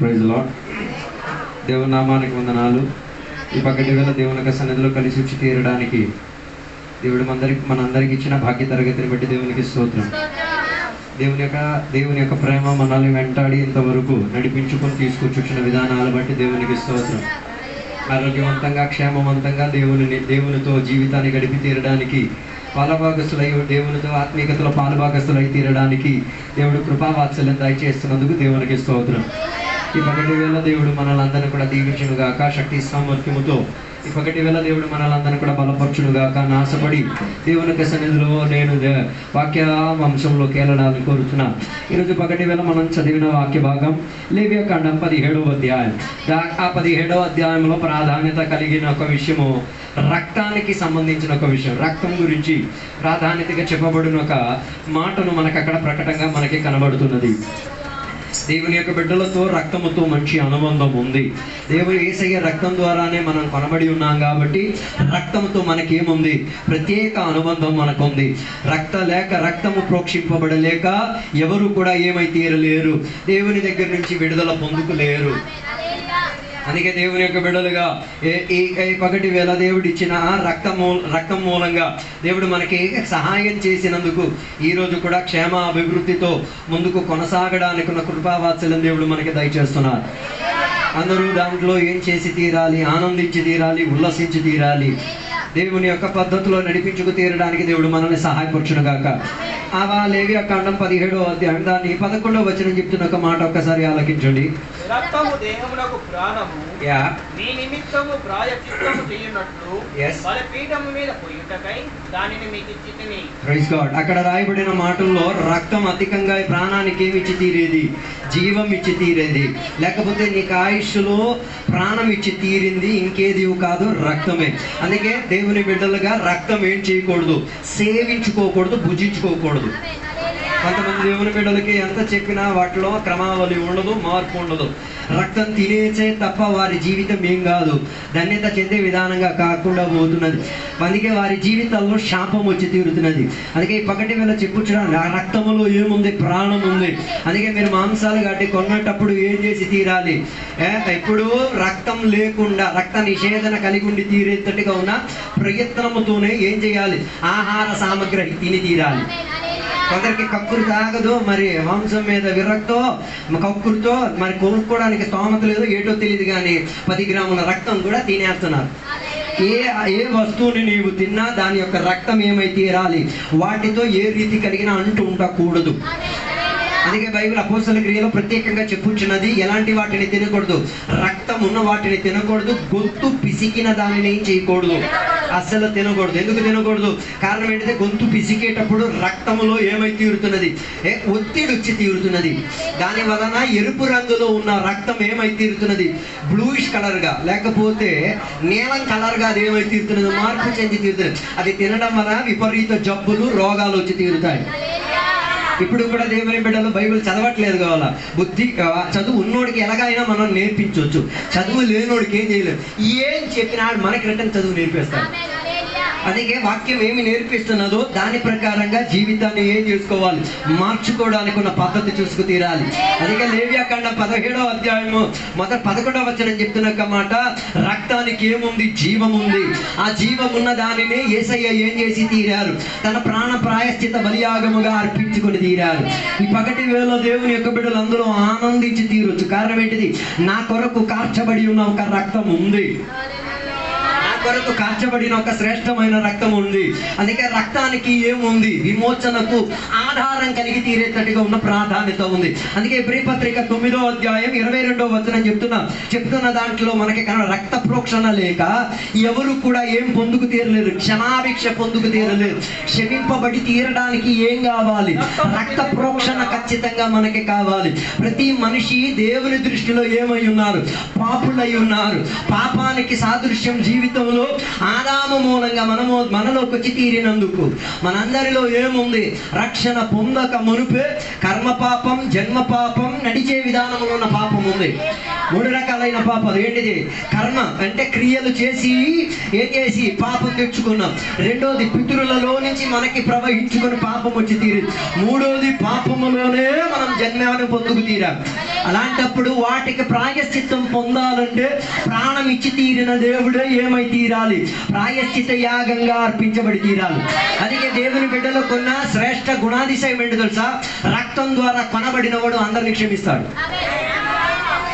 Praise lord. దేవుని నామానికి వందనాలు. ఈ పగటి వేళ దేవుని యొక్క సన్నిధిలో కలిసి వచ్చి తీరడానికి దేవుడు మనందరికి ఇచ్చిన భాగ్య తరగతిని బట్టి దేవునికి స్తోత్రం. దేవుని యొక్క ప్రేమ మనల్ని వెంటాడి ఇంతవరకు నడిపించుకొని తీసుకొచ్చిన విధానాలు బట్టి దేవునికి స్తోత్రం. ఆరోగ్యవంతంగా క్షేమవంతంగా దేవునితో జీవితాన్ని గడిపి తీరడానికి పాలభాగస్తులై దేవునితో ఆత్మీయతలో పాలుభాగస్తులై తీరడానికి దేవుడు కృపావాత్సల్యం దయచేస్తున్నందుకు దేవునికి స్తోత్రం. ఈ పగటి వేళ దేవుడు మనలందరినీ కూడా దీవించునుగాక. శక్తి సామర్థ్యముతో ఈ పగటి వేళ దేవుడు మనలందరినీ కూడా బలపరచునుగాక. నాశపడి దేవుని యొక్క సన్నిధిలో నేను వాక్య వంశంలోకి వెళ్ళడానికి కోరుతున్నా. ఈరోజు పగటి వేళ మనం చదివిన వాక్య భాగం లేవియాకాండం 17వ అధ్యాయం. ఆ 17వ అధ్యాయంలో ప్రాధాన్యత కలిగిన ఒక విషయము, రక్తానికి సంబంధించిన ఒక విషయం, రక్తం గురించి ప్రాధాన్యతగా చెప్పబడిన ఒక మాటను మనకు అక్కడ ప్రకటనగా మనకి కనబడుతున్నది. దేవుని యొక్క బిడ్డలతో రక్తముతో మంచి అనుబంధం ఉంది. దేవుని యేసయ్య రక్తం ద్వారానే మనం కొనబడి ఉన్నాం కాబట్టి రక్తంతో మనకేముంది? ప్రత్యేక అనుబంధం మనకుంది. రక్తము ప్రోక్షింపబడలేక ఎవరు కూడా ఏమై తీరలేరు, దేవుని దగ్గర నుంచి విడుదల పొందుకోలేరు. అందుకే దేవుని యొక్క బిడ్డలుగా ఈ పగటి వేళ దేవుడు ఇచ్చిన రక్తం మూలంగా దేవుడు మనకి సహాయం చేసినందుకు ఈరోజు కూడా క్షేమ అభివృద్ధితో ముందుకు కొనసాగడానికి ఉన్న కృపావాత్సల్యం దేవుడు మనకి దయచేస్తున్నారు. అందరూ దాంట్లో ఏం చేసి తీరాలి? ఆనందించి తీరాలి, ఉల్లసించి తీరాలి. దేవుని యొక్క పద్ధతిలో నడిపించుకు తీరడానికి దేవుడు మనల్ని సహాయపరచునుగాక. లేవియాకాండం 17వ అధ్యాయం దాన్ని 11వ వచనం చెప్తున్న ఒక మాట ఒక్కసారి ఆలకించండి. రక్తము దేహమునకు ప్రాణము, నీ నిమిత్తము ప్రాయశ్చిత్తము చేయునట్లు బలిపీఠము మీద పోయుటకై దానిని మీకు ఇచ్చితిని. Praise God. అక్కడ రాయబడిన మాటల్లో రక్తం అధికంగా ప్రాణానికి ఏమి ఇచ్చి తీరేది? జీవం ఇచ్చి తీరేది. లేకపోతే నీకు ఆయుష్లో ప్రాణం ఇచ్చి తీరింది ఇంకేది కాదు, రక్తమే. అందుకే దేవుని బిడ్డలుగా రక్తం ఏం చేయకూడదు? సేవించుకోకూడదు, భుజించుకోకూడదు. కొంతమంది దేవుని బిడ్డలకి ఎంత చెప్పినా వాటిలో క్రమావళి ఉండదు, మార్పు ఉండదు. రక్తం తినేసే తప్ప వారి జీవితం ఏం కాదు, ధన్యత చెందే విధానంగా కాకుండా పోతున్నది. అందుకే వారి జీవితాల్లో శాపం వచ్చి తీరుతున్నది. అందుకే ఈ పగటి వేళ చెప్పుచున్నాను, ఆ రక్తములో ఏముంది? ప్రాణం ఉంది. అందుకే మీరు మాంసాలు గట్టి కొన్నటప్పుడు ఏం చేసి తీరాలి? ఎప్పుడు రక్తం లేకుండా రక్త నిషేధన కలిగి ఉండి తీరేటట్టుగా ఉన్న ప్రయత్నముతోనే ఏం చేయాలి? ఆహార సామగ్రి తిని తీరాలి. కొందరికి కక్కురు తాగదు, మరి మాంసం మీద విరక్తో కక్కురుతో మరి కొనుక్కోవడానికి స్తోమత లేదు, ఏటో తెలియదు, కానీ 10 గ్రాముల రక్తం కూడా తినేస్తున్నారు. ఏ వస్తువుని నీవు తిన్నా దాని యొక్క రక్తం ఏమై తీరాలి? వాటితో ఏ రీతి కలిగిన అంటూ ఉండకూడదు. అందుకే బైబిల్ అపోస్తల క్రియలో ప్రత్యేకంగా చెప్పుచున్నది, ఎలాంటి వాటిని తినకూడదు? రక్తం ఉన్న వాటిని తినకూడదు. గొంతు పిసికిన దానిని ఏం చేయకూడదు? అస్సలు తినకూడదు. ఎందుకు తినకూడదు? కారణం ఏంటంటే గొంతు పిసికేటప్పుడు రక్తములో ఏమై తీరుతున్నది? ఒత్తిడి వచ్చి తీరుతున్నది. దాని వలన ఎరుపు రంగులో ఉన్న రక్తం ఏమై తీరుతున్నది? బ్లూయిష్ కలర్గా, లేకపోతే నీలం కలర్గా అది ఏమై తీరుతున్నది? మార్పు చెంది తీరుతున్నది. అది తినడం వలన విపరీత జబ్బులు, రోగాలు వచ్చి తీరుతాయి. ఇప్పుడు కూడా దేవుని బిడ్డలు బైబిల్ చదవట్లేదు కావాలా? చదువు ఉన్నోడికి ఎలాగైనా మనం నేర్పించవచ్చు, చదువు లేనోడికి ఏం చేయలేదు. ఏం చెప్పినా మనకి రిటర్న్ చదువు నేర్పిస్తాడు. అందుకే వాక్యం ఏమి నేర్పిస్తున్నదో దాని ప్రకారంగా జీవితాన్ని ఏం చేసుకోవాలి? మార్చుకోవడానికి ఉన్న పద్ధతి చూసుకు తీరాలి. అందుకే లేవియాకాండం 17వ అధ్యాయము 11వ వచనం చెప్తున్న మాట, రక్తానికి ఏముంది? జీవం ఉంది. ఆ జీవం ఉన్న దానిని యేసయ్య ఏం చేసి తీరారు? తన ప్రాణ ప్రాయశ్చిత బలియాగముగా అర్పించుకొని తీరారు. ఈ పగటి వేళ దేవుని యొక్క బిడ్డలు అందరూ ఆనందించి తీరొచ్చు. కారణం ఏంటిది? నా కొరకు కార్చబడి ఉన్న ఒక రక్తం ఉంది, కొరకు కార్చబడిన ఒక శ్రేష్టమైన రక్తం ఉంది. అందుకే రక్తానికి ఏముంది? విమోచనకు ఆధారం కలిగి తీరేటట్టుగా ఉన్న ప్రాధాన్యత ఉంది. అందుకే ఎబ్రీ పత్రిక 9వ అధ్యాయం 22వ వచనం చెప్తున్న దాంట్లో మనకి రక్త ప్రోక్షణ లేక ఎవరు కూడా ఏం పొందుకు తీరలేరు, క్షమాభిక్ష పొందుకు తీరలేరు. క్షమింపబడి తీరడానికి ఏం కావాలి? రక్త ప్రోక్షణ ఖచ్చితంగా మనకి కావాలి. ప్రతి మనిషి దేవుని దృష్టిలో ఏమై ఉన్నారు? పాపులై ఉన్నారు. పాపానికి సాదృశ్యం జీవితంలో ఆదాము మూలంగా మనలోకి వచ్చి తీరినందుకు మనందరిలో ఏముంది? రక్షణ పొందక మునుపే కర్మ పాపం, జన్మ పాపం, నడిచే విధానంలో ఉన్న పాపం ఉంది. 3 రకాలైన పాపాలు. ఏంటిది? కర్మ అంటే క్రియలు చేసి ఏం చేసి పాపం తెచ్చుకున్నాం. రెండోది పితరులలో నుంచి మనకి ప్రవహించుకుని పాపం వచ్చి తీరి. మూడోది పాపములోనే మనం జన్మను పొందుకు తీరాం. అలాంటప్పుడు వాటికి ప్రాయశ్చిత్తం పొందాలంటే ప్రాణం ఇచ్చి తీరిన దేవుడే ఏమై తీరాలి? ప్రాయశ్చిత యాగంగా అర్పించబడి తీరాలి. అందుకే దేవుని బిడ్డలో కొన్న శ్రేష్ఠ గుణాతిశయం ఏంటి తెలుసా? రక్తం ద్వారా కొనబడిన వాడు అందరిని క్షమిస్తాడు.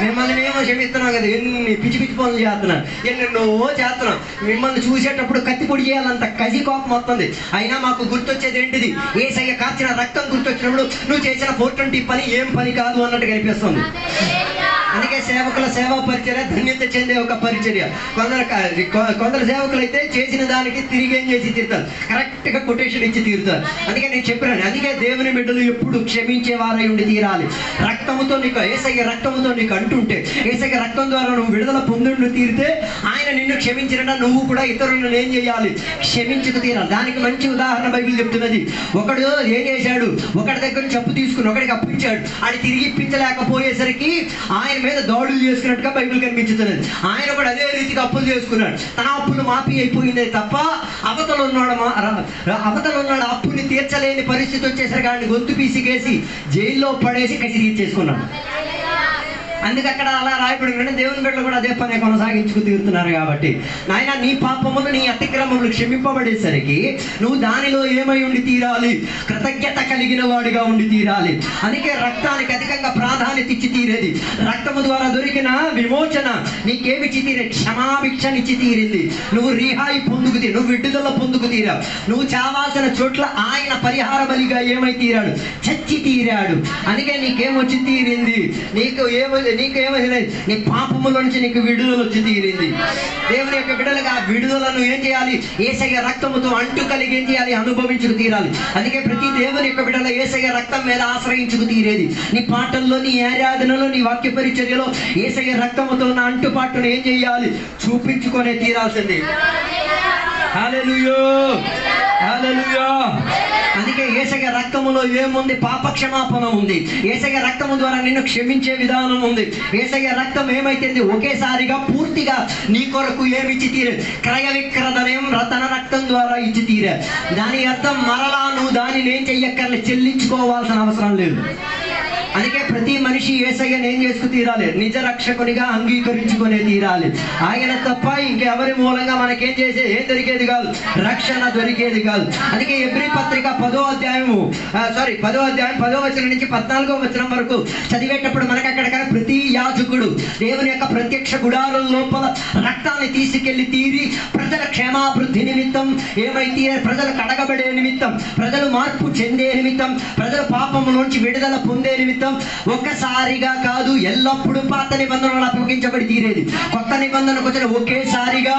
మిమ్మల్ని మేము క్షమిస్తున్నాం కదా, ఎన్ని పిచ్చి పిచ్చి పనులు చేస్తున్నాం, ఎన్నెన్నో చేస్తున్నాం. మిమ్మల్ని చూసేటప్పుడు కత్తి పొడి చేయాలంత కసి కోపం వస్తుంది. అయినా మాకు గుర్తొచ్చేది ఏంటిది? యేసయ్య కార్చిన రక్తం గుర్తొచ్చినప్పుడు నువ్వు చేసిన 420 పని ఏం పని కాదు అన్నట్టు కనిపిస్తుంది. అందుకే సేవకుల సేవా పరిచర్య ధన్యత చెందే ఒక పరిచర్య. కొందరు సేవకులు అయితే చేసిన దానికి తిరిగి ఏం చేసి తీరుతారు, కరెక్ట్గా కొటేషన్ ఇచ్చి తీరుతారు. అందుకే నేను చెప్పినాను, అందుకే దేవుని బిడ్డలు ఎప్పుడు క్షమించే వారై ఉండి తీరాలి. రక్తముతో నీకు, యేసయ్య రక్తముతో నీకు అంటుంటే, యేసయ్య రక్తం ద్వారా నువ్వు విడుదల పొందుండి తీరితే ఆయన నిన్ను క్షమించినట్టు నువ్వు కూడా ఇతరులను ఏం చేయాలి? క్షమించుకు తీరాలి. దానికి మంచి ఉదాహరణ బైబిల్ చెప్తున్నది. ఒకడు ఏం చేశాడు? ఒకటి దగ్గర నుంచి అప్పు తీసుకుని ఒకడికి అప్పు ఇచ్చాడు. అది తిరిగి ఇప్పించలేకపోయేసరికి ఆయన మీద దాడులు చేసుకున్నట్టుగా బైబిల్ కనిపించుతున్నది. ఆయన కూడా అదే రీతిగా అప్పులు చేసుకున్నాడు. తన అప్పులు మాఫీ అయిపోయిందే తప్ప అవతల ఉన్నాడు అప్పుని తీర్చలేని పరిస్థితి వచ్చేసరికి ఆయన గొంతు పీసికేసి జైల్లో పడేసి కసి తీర్చేసుకున్నాడు. అందుకే అక్కడ అలా రాయబడి దేవుని బిడ్డలు కూడా అదే పని కొనసాగించుకు తీరుతున్నారు. కాబట్టి నాయన, నీ పాపములు నీ అతిక్రమములు క్షమింపబడేసరికి నువ్వు దానిలో ఏమై ఉండి తీరాలి? కృతజ్ఞత కలిగిన వాడిగా ఉండి తీరాలి. అందుకే రక్తానికి అధికంగా ప్రాధాన్యత ఇచ్చి తీరేది. రక్తము ద్వారా దొరికిన విమోచన నీకేమిచ్చి తీరే? క్షమాభిక్షనిచ్చి తీరింది. నువ్వు రిహాయి పొందుకు తీరు, నువ్వు విడుదల పొందుకు తీరావు. నువ్వు చావాల్సిన చోట్ల ఆయన పరిహార బలిగా ఏమై తీరాడు? చచ్చి తీరాడు. అందుకే నీకేమొచ్చి తీరింది? నీకేమైంది? నీ పాపముల నుంచి నీకు విడుదల వచ్చి తీరింది. దేవుని యొక్క బిడ్డలుగా ఆ విడుదలను ఏం చేయాలి? యేసయ్య రక్తముతో అంటు కలిగి ఏం చేయాలి? అనుభవించుకు తీరాలి. అందుకే ప్రతి దేవుని యొక్క బిడ్డల యేసయ్య రక్తం మీద ఆశ్రయించుకు తీరేది. నీ పాటల్లో, నీ ఆరాధనలో, నీ వాక్య పరిచర్యలో యేసయ్య రక్తముతో ఉన్న అంటుపాటును ఏం చేయాలి? చూపించుకొనే తీరాల్సింది. హల్లెలూయా, హల్లెలూయా. అందుకే యేసయ్య రక్తములో ఏముంది? పాపక్షమాపణ ఉంది. యేసయ్య రక్తము ద్వారా నిన్ను క్షమించే విధానం ఉంది. యేసయ్య రక్తం ఏమైతే ఒకేసారిగా పూర్తిగా నీ కొరకు ఏమిచ్చి తీరే? క్రయ విక్రయం తన రక్తం ద్వారా ఇచ్చి తీరే. దాని అర్థం మరలా నువ్వు దానిని ఏం చెయ్యక్కర్లే, చెల్లించుకోవాల్సిన అవసరం లేదు. అందుకే ప్రతి మనిషి యేసయ్యను ఏం చేసుకు తీరాలి? నిజ రక్షకునిగా అంగీకరించుకునే తీరాలి. ఆయన తప్ప ఇంకెవరి మూలంగా మనకేం ఏం దొరికేది కాదు, రక్షణ దొరికేది కాదు. అందుకే ఎబ్రీ పత్రిక 10వ అధ్యాయం 10వ వచనం నుంచి 14వ వచనం వరకు చదివేటప్పుడు మనకు అక్కడ ప్రతి యాజకుడు దేవుని యొక్క ప్రత్యక్ష గుడారం లోపల రక్తాన్ని తీసుకెళ్లి తీరి ప్రజల క్షేమాభివృద్ధి నిమిత్తం ఏమైతే, ప్రజలు కడగబడే నిమిత్తం, ప్రజలు మార్పు చెందే నిమిత్తం, ప్రజల పాపములోంచి విడుదల పొందే నిమిత్తం ఒక్కసారిగా కాదు, ఎల్లప్పుడూ పాత నిబంధనలు అప్పగించబడి తీరేది. కొత్త నిబంధనకు వచ్చిన ఒకేసారిగా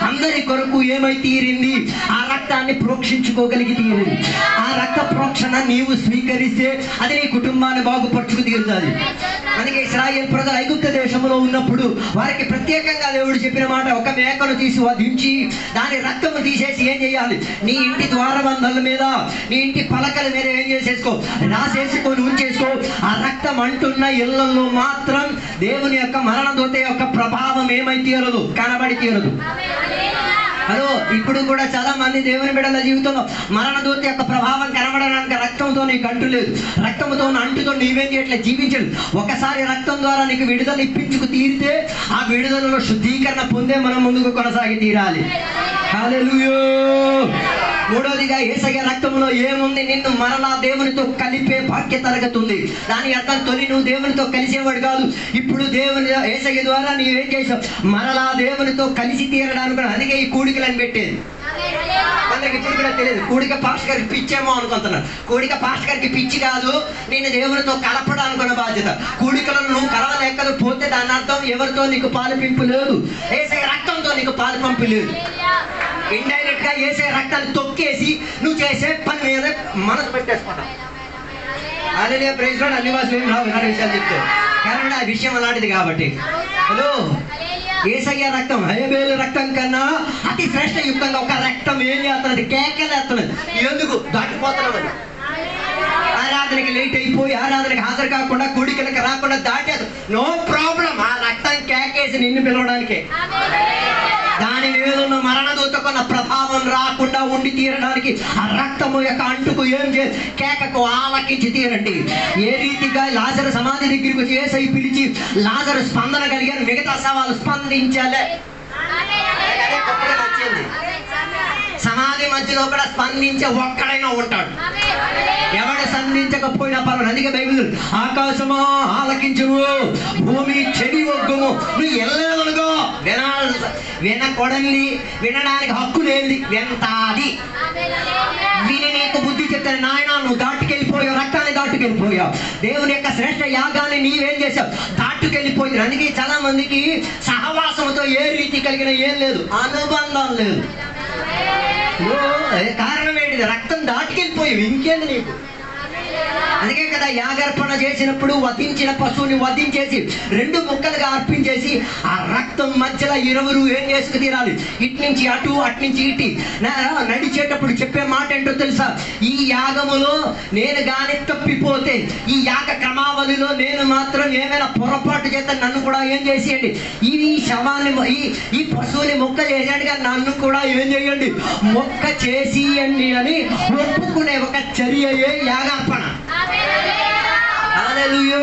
అందరి కొరకు ఏమై తీరింది? ఆ రక్తాన్ని ప్రోక్షించుకోగలిగి తీరింది. ఆ రక్త ప్రోక్షణ నీవు స్వీకరిస్తే అది నీ కుటుంబాన్ని బాగుపరుచుకు తీరుతుంది. అందుకే ఇశ్రాయేలు ప్రజలు ఐగుప్తు దేశంలో ఉన్నప్పుడు వారికి ప్రత్యేకంగా దేవుడు చెప్పిన మాట, ఒక మేకను తీసి వధించి దాని రక్తము తీసేసి ఏం చేయాలి? నీ ఇంటి ద్వారబంధాల మీద, నీ ఇంటి పలకల మీద ఏం చేసేసుకో, రాసేసుకొని ఉంచేసుకో. ఆ రక్తం అంటున్న ఇళ్లలో మాత్రం దేవుని యొక్క మరణదూత యొక్క ప్రభావం ఏమై తీరదు? కనబడి తీరదు. హలో, ఇప్పుడు కూడా చాలా మంది దేవుని బిడ్డల జీవితంలో మరణదూత యొక్క ప్రభావం కనబడడానికి రక్తంతో నీకు అంటు లేదు. రక్తంతో ఉన్న అంటుతో నీవేం చేయట్లేదు, జీవించలేదు. ఒకసారి రక్తం ద్వారా నీకు విడుదల ఇప్పించుకు తీరితే ఆ విడుదలలో శుద్ధీకరణ పొందే మనం ముందుకు కొనసాగి తీరాలి. హల్లెలూయా. మూడోదిగా యేసయ్య రక్తంలో ఏముంది? నిన్ను మరలా దేవునితో కలిపే బాధ్యత కలుగుతుంది. దాని అర్థం తొలి నువ్వు దేవునితో కలిసేవాడు కాదు, ఇప్పుడు దేవుని యేసయ్య ద్వారా నీవేం చేసావు? మరలా దేవునితో కలిసి తీరడానికి. అందుకే ఈ కూడికలను పెట్టేది. అందరికి ఇప్పుడు కూడా తెలియదు, కూడిక పాస్టర్ గారికి పిచ్చేమో అనుకుంటున్నాను. కూడిక పాస్టర్ గారికి పిచ్చి కాదు, నేను దేవునితో కలపడానుకున్న బాధ్యత. కూడికలను నువ్వు కలవలేకపోతే దాని అర్థం ఎవరితో నీకు పాలుపింపు లేదు, యేసయ్య రక్తంతో నీకు పాలుపంపు లేదు. ఇండైరెక్ట్ గా యేసయ్య రక్తాన్ని తొక్కేసి నువ్వు చేసే పని మీద మనసు పెట్టేసుకుంటావు. అలాగే ప్రైజ్ లో అన్ని భాషలు ఏమి రావు ఇలాంటి విషయాలు చెప్తే, కానీ ఆ విషయం అలాంటిది కాబట్టి. హలో, యేసయ్య రక్తం హేబేలు రక్తం కన్నా అతి శ్రేష్ఠ యుక్తంగా ఒక రక్తం ఏం చేస్తున్నది? కేకలేస్తున్నది. ఎందుకు? దాటిపోతున్నది. ఆరాధనకి లేట్ అయిపోయి ఆరాధనకి హాజరు కాకుండా కూడికలకు రాకుండా దాటేది. నో ప్రాబ్లం, ఆ రక్తం కేకేసి నిన్ను పిలవడానికే. దాని మీద ఉన్న మరణదూతకున్న ప్రభావం రాకుండా ఉండి తీరడానికి ఆ రక్తము యొక్క అంటుకు ఏం చేసి కేకకు ఆలకించి తీరండి. ఏ రీతిగా లాజరు సమాధి దగ్గరికి వచ్చి యేసై పిలిచి లాజరు స్పందన కలిగారు, మిగతా సవాలు స్పందించాలే. సమాధి మధ్యలో కూడా స్పందించే ఒక్కడైనా ఉంటాడు. ఎవడు స్పందించకపోయినా పర్వాలేదు. అందుకే బైబిల్ ఆకాశమా ఆలకించును, భూమి చెవి ఒగ్గుము. నువ్వు వెళ్ళలేదనుకో వినకూడని, వినడానికి హక్కు లేనిది వింటాది. విని నీకు బుద్ధి చెప్తాను, నాయన నువ్వు దాటుకెళ్ళిపోయావు, రక్తాన్ని దాటుకెళ్ళిపోయావు, దేవుని యొక్క శ్రేష్ఠ యాగాన్ని నీవేం చేసావు, దాటుకెళ్ళిపోయావు. అందుకే చాలా మందికి సహవాసంతో ఏ రీతి కలిగిన ఏం లేదు, అనుబంధం లేదు. కారణం ఏంటిది? రక్తం దాటుకెళ్ళిపోయావు, ఇంకేంది నీకు? అందుకే కదా యాగర్పణ చేసినప్పుడు వధించిన పశువుని వధించేసి 2 ముక్కలుగా అర్పించేసి ఆ రక్తం మధ్యలో ఇరువురు ఏం చేసుకు తీరాలి, ఇటు నుంచి అటు, అటు నుంచి ఇటు నడిచేటప్పుడు చెప్పే మాట ఏంటో తెలుసా? ఈ యాగములో నేను గాని తప్పిపోతే, ఈ యాగ క్రమావళిలో నేను మాత్రం ఏమైనా పొరపాటు చేస్తే నన్ను కూడా ఏం చేసేయండి, ఈ శవాన్ని ఈ పశువుని మొక్క చేసేయండి, కానీ నన్ను కూడా ఏం చేయండి, మొక్క చేసియండి అని ఒప్పుకునే ఒక చర్యయే యాగార్పణ. హల్లెలూయా.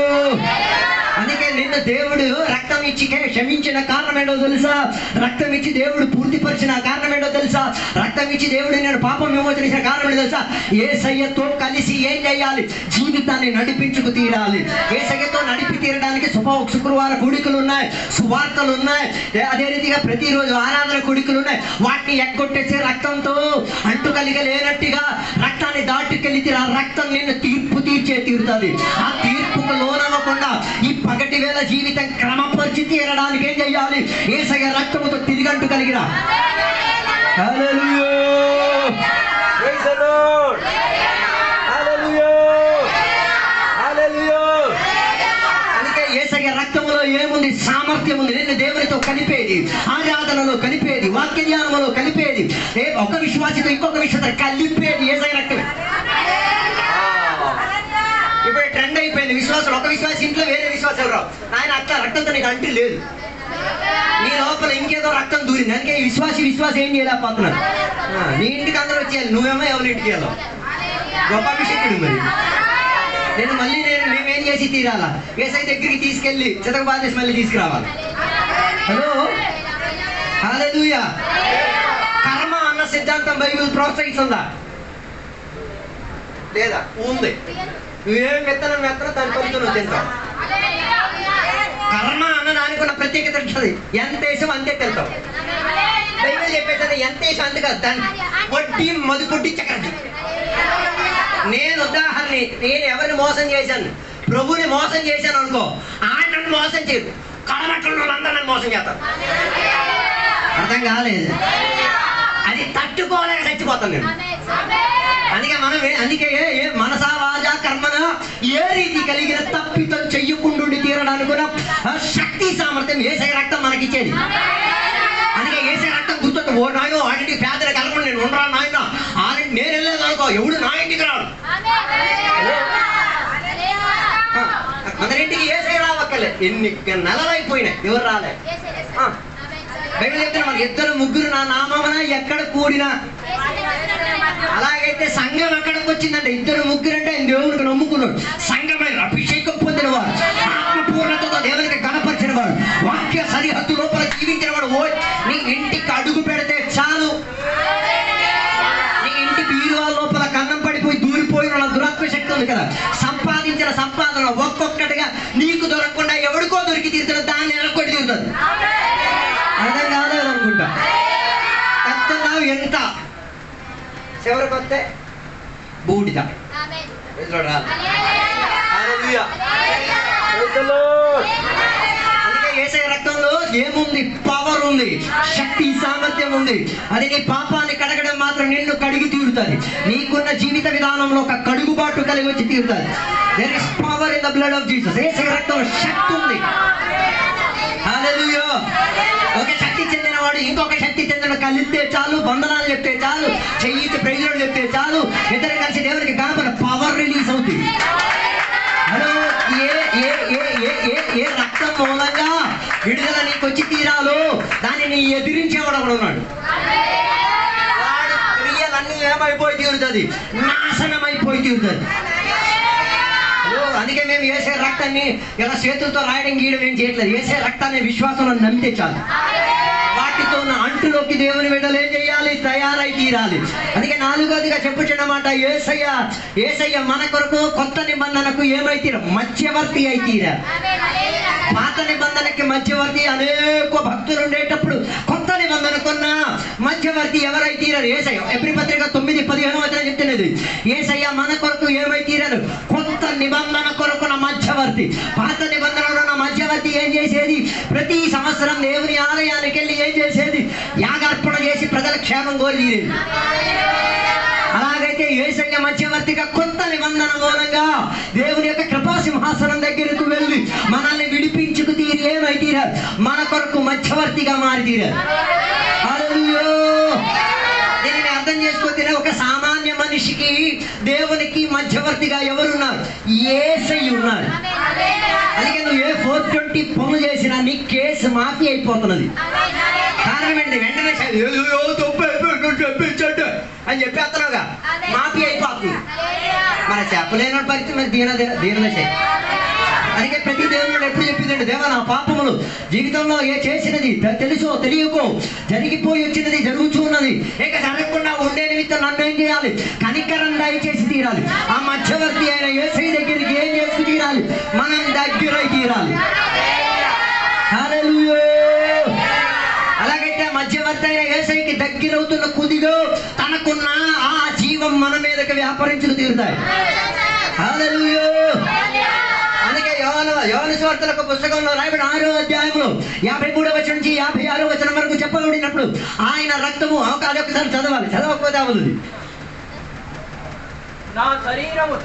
అందుకే నిన్ను దేవుడు రక్తం ఇచ్చి క్షమించిన కారణం ఏంటో తెలుసా? రక్తం ఇచ్చి దేవుడు పూర్తిపరిచిన కారణం ఏంటో తెలుసా? రక్తం ఇచ్చి దేవుడు నేను పాపం విమోచన కారణం ఏంటో తెలుసా? యేసయ్యతో కలిసి ఏం చేయాలి? జీవితాన్ని నడిపించుకు తీరాలి. యేసయ్యతో నడిపి తీరడానికి శుక్రవార కూడికలు ఉన్నాయి, సువార్తలు ఉన్నాయి, అదే రీతిగా ప్రతిరోజు ఆరాధన కూడికలు ఉన్నాయి. వాటిని ఎగ్గొట్టేసి రక్తంతో అంటు కలిగి లేనట్టుగా రక్తాన్ని దాటుకెళ్ళి ఆ రక్తం నిన్ను తీర్పు తీర్చుతుంది. ఆ తీర్పుకు లోనవ్వకుండా ఈ పగటి వేళ జీవితం క్రమపరిచి తీరడానికి ఏం చెయ్యాలి? యేసయ్య రక్తముతో తిరిగంటు కలిగిన. Hallelujah. Praise the Lord. Hallelujah. Hallelujah. అందుకే యేసయ్య రక్తములో ఏముంది? సామర్థ్యం ఉంది. నిన్ను దేవునితో కలిపేది, ఆరాధనలో కలిపేది, వాక్య జ్ఞానంలో కలిపేది, ఒక విశ్వాసితో ఇంకొక విశ్వాస కలిపేది యేసయ్య రక్తమే. ఇప్పుడు ట్రెండ్ అయిపోయింది విశ్వాసాలు. ఒక విశ్వాసం ఇంట్లో వేరే విశ్వాసాలు రావు. ఆయన అట్లా రక్తంతో నీకు అంటి లేదు, నీ లోపల ఇంకేదో రక్తం దూరింది. అందుకే ఈ విశ్వాసం ఏం చేయలేకపోతున్నాడు. నీ ఇంటికి అందరూ వచ్చేయాలి, నువ్వేమో ఎవరి ఇంటికి వెళ్ళావు. గొప్ప అభిషేకుడు. మరి మేమేం చేసి తీరాలా? యేసయ్య దగ్గరికి తీసుకెళ్ళి చితక బాధేసి మళ్ళీ తీసుకురావాలి. హలో, హల్లెలూయా. కర్మ అన్న సిద్ధాంతం బైబిల్ ప్రోత్సహిస్తుందా లేదా? ఉంది. నువ్వేం విత్తనం దాని ఫలితం నువ్వు తింటావు. కర్మ అన్న దానికి ఉన్న ప్రత్యేకత ఉంటుంది. ఎంత వేసావు అంతే తింటావు. బైబిల్ చెప్పేది ఎంత వేసావు అంతే కదా, దాన్ని వడ్డీ మధు కొట్టి చక్రది. నేను ఉదాహరణ, నేను ఎవరిని మోసం చేశాను? ప్రభుని మోసం చేశాను అనుకో, ఆయన నన్ను మోసం చేయదు, కడమట్టలు వాళ్ళందరూ నన్ను మోసం చేస్తారు. అర్థం కాలేదు? అది తట్టుకోలేక చచ్చిపోతాను నేను. అందుకే మనసా వాచా కర్మన ఏ రీతి కలిగిన తప్పితం చెయ్యకుండా తీరడానికి కూడా శక్తి సామర్థ్యం యేసయ్య రక్తం మనకిచ్చేది. అందుకే యేసయ్య రక్తం గుర్తు, ఓ నాయనో ఆడింటికి పేదలు కలగకుండా నేను ఉండరా నాయన, ఆడింటి నేను వెళ్ళలేదు అనుకో, ఎవడు నా ఇంటికి రాడు. అందరింటికి యేసయ్య రావక్కలే. ఎన్ని నెలలు అయిపోయినాయి, ఎవరు రాలే. బైబిల్ చెప్తున్నా, మన 2 3 నా నామమున ఎక్కడ కూడినా. అలాగైతే సంఘం ఎక్కడికి వచ్చిందంటే 2 3 అంటే ఆయన దేవునికి నమ్ముకున్నాడు. సంఘమైన అభిషేకం పొందిన వాడు, ఆత్మపూర్ణతతో దేవునికి గణపరిచిన వాడు, వాక్య సరిహద్దు లోపల జీవించిన వాడు. నీ ఇంటికి అడుగు పెడితే చాలు, నీ ఇంటి బీరువా లోపల కన్నం పడిపోయి దూరిపోయిన దురాత్మ శక్తి ఉంది కదా, సంపాదించిన సంపాదన ఒక్కొక్కటిగా నీకు దొరకకుండా ఎవడికో దొరికి తీరుతున్న దాన్ని నెలకొట్టి తీరుతుంది. అర్థం కాలేదు అనుకుంటా. చెప్తున్నావు ఎంత చివరికి వస్తే బూడిద. అందుకే యేసయ్య రక్తంలో ఏముంది? పవర్ ఉంది, శక్తి సామర్థ్యం ఉంది. అది నీ పాపాన్ని కడగడం మాత్రం నిన్ను కడిగి తీరుతుంది. నీకున్న జీవిత విధానంలో ఒక కడుగుబాటు కలిగి వచ్చి తీరుతుంది. There is power in the blood of Jesus. యేసయ్య రక్తంలో శక్తి ఉంది. హల్లెలూయా. ఒక శక్తి చెందిన వాడు ఇంకొక శక్తి చెందిన కలిస్తే చాలు, బంధనాలు చెప్తే చాలు, చెయ్యికి ప్రైజులు చెప్తే చాలు, ఇద్దరు కలిసి దేవునికి గణపన పవర్ రిలీజ్ అవుతుంది. హలో, ఏ రక్తం మూలంగా విడుదల నీకు వచ్చి తీరాలో దాని దానిని ఎదిరించేవాడు ఒకడు ఉన్నాడు. వాడి క్రియలన్నీ ఏమైపోయి తీరుతుంది, నాశనం అయిపోయి తీరుతుంది. అందుకే మేము ఏసే రక్తాన్ని ఇలా చేతులతో రాయడం గీయడం ఏం చేయట్లేదు. ఏసే రక్తాన్ని విశ్వాసంలో నమ్మితే చాలు. వాటితో ఉన్న అంటులోకి దేవుని బిడ్డలు ఏం చేయాలి, తయారై తీరాలి. అందుకే 4వదిగా చెప్పుచున్నమాట, ఏసయ్య మన కొరకు కొత్త నిబంధనకు ఏమై తీర, మధ్యవర్తి అయి తీరా. పాత నిబంధనకి మధ్యవర్తి అనేక భక్తులు ఉండేటప్పుడు కొత్త నిబంధనకున్న మధ్యవర్తి ఎవరై తీరారు? ఏసయ్య. ఎబ్రీ పత్రిక 9:15 చెప్తున్నది, ఏసయ్య మన కొరకు ఏమై తీరారు, కొత్త నిబంధన కొరకున్న మధ్యవర్తి. పాత నిబంధనలో ఉన్న మధ్యవర్తి ఏం చేసేది, ప్రతి సంవత్సరం దేవుని ఆలయానికి వెళ్ళి ఏం చేసేది, యాగార్పణ చేసి ప్రజల క్షేమం కోరి తీరేది. అలాగైతే యేసయ్య మధ్యవర్తిగా కొత్త నిబంధన మూలంగా దేవుని యొక్క కృపా సింహాసనం దగ్గరకు వెళ్ళి మనల్ని విడిపించుకు తీరి ఏమై తీరారు, మన కొరకు మధ్యవర్తిగా మారి తీరారు. హల్లెలూయా. దీనిని అర్థం చేసుకోతే ఒక సామాన్య మనిషికి దేవునికి మధ్యవర్తిగా ఎవరున్నారు? యేసయ్య ఉన్నారు. అందుకే నువ్వు ఏ 420 పనులు చేసినా నీ కేసు మాఫీ అయిపోతున్నది. కారణం ఏంటి? వెంటనే అని చెప్పేస్తున్నావుగా, మాఫీ అయిపోతుంది. మన చెప్పలేని పరిస్థితి మరి దీనదశ. అందుకే ప్రతి దేవుడు ఎప్పుడు చెప్పిందండి, దేవా నా పాపములు జీవితంలో ఏ చేసినది తెలుసో తెలియకో జరిగిపోయి వచ్చినది జరుగుతూ ఉన్నది, ఇక జరగకుండా ఉండే నిమిత్తం నన్ను ఏం చేయాలి, కనికరం దయచేసి తీరాలి. ఆ మధ్యవర్తి అయిన యేసయ్య దగ్గరికి ఏం చేసుకు తీరాలి, మనం దగ్గరై తీరాలి. హల్లెలూయా. అలాగైతే మధ్యవర్తి అయిన యేసయ్యకి దగ్గరవుతున్న కొద్దిగా తనకున్న ఆ జీవం మన మీదకి వ్యాపరించుకు తీరుతాయి. హల్లెలూయా. అందుకే యోహాను సువార్తల పుస్తకంలో రాయబడిన 6వ అధ్యాయంలో 53వ వచనం నుంచి 56వ వచనం వరకు చెప్పబడినప్పుడు ఆయన రక్తము అదొకసారి చదవాలి, చదవకపోతే అవ్వదు. నా శరీరము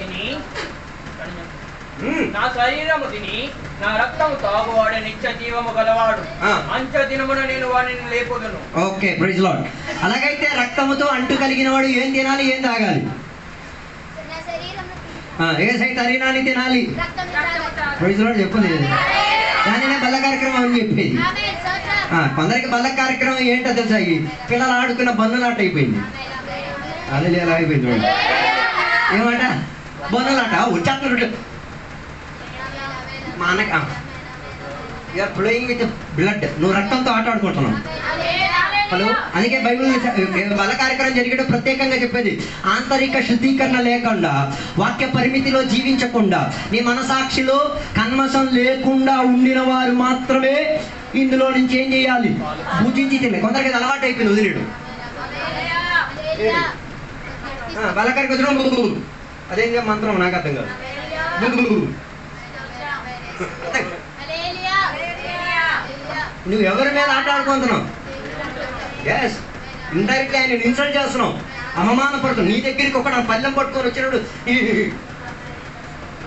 తిని నా రక్తము తాగువాడే నిత్య జీవము గలవాడు, అంత్య దినమున నేను వాడిని లేపుదును. Okay, praise lord. అలాగైతే రక్తముతో అంటు కలిగిన వాడు ఏం తినాలి, ఏం తాగాలి? యేసయ్య శరీరాన్ని తినాలి. Praise lord. చెప్పలేదు దానినే బల్ల కార్యక్రమం అని చెప్పేది. కొందరికి బల్ల కార్యక్రమం ఏంటో తెలుసా, పిల్లలు ఆడుకున్న బన్నులాట అయిపోయింది. అది ఎలా అయిపోయింది ఏమాట, బన్నులాట వచ్చేస్తున్నట్టు మనకు యూఆర్ ప్లేయింగ్ విత్ బ్లడ్. నువ్వు రక్తంతో ఆట ఆడుకుంటున్నావు. హలో. అందుకే బైబిల్ బల కార్యక్రమం జరిగేటప్పుడు ప్రత్యేకంగా చెప్పేది, ఆంతరిక శుద్ధీకరణ లేకుండా, వాక్య పరిమితిలో జీవించకుండా, నీ మనసాక్షిలో కన్మసం లేకుండా ఉండిన వారు మాత్రమే ఇందులో నుంచి ఏం చేయాలి, భుజించి తినే. కొందరికి అలవాటు అయిపోయింది వదిలేడు. బల కార్యక్రమం అదేం మంత్రం నాకు అర్థం కాదు. నువ్వు ఎవరి మీద ఆట ఆడుకుంటున్నావు? ఎస్, ఇండైరెక్ట్లీ ఆయన ఇన్సల్ట్ చేస్తున్నావు, అవమానపడుతున్నావు. నీ దగ్గరికి ఒక పల్లెం పట్టుకొని వచ్చినప్పుడు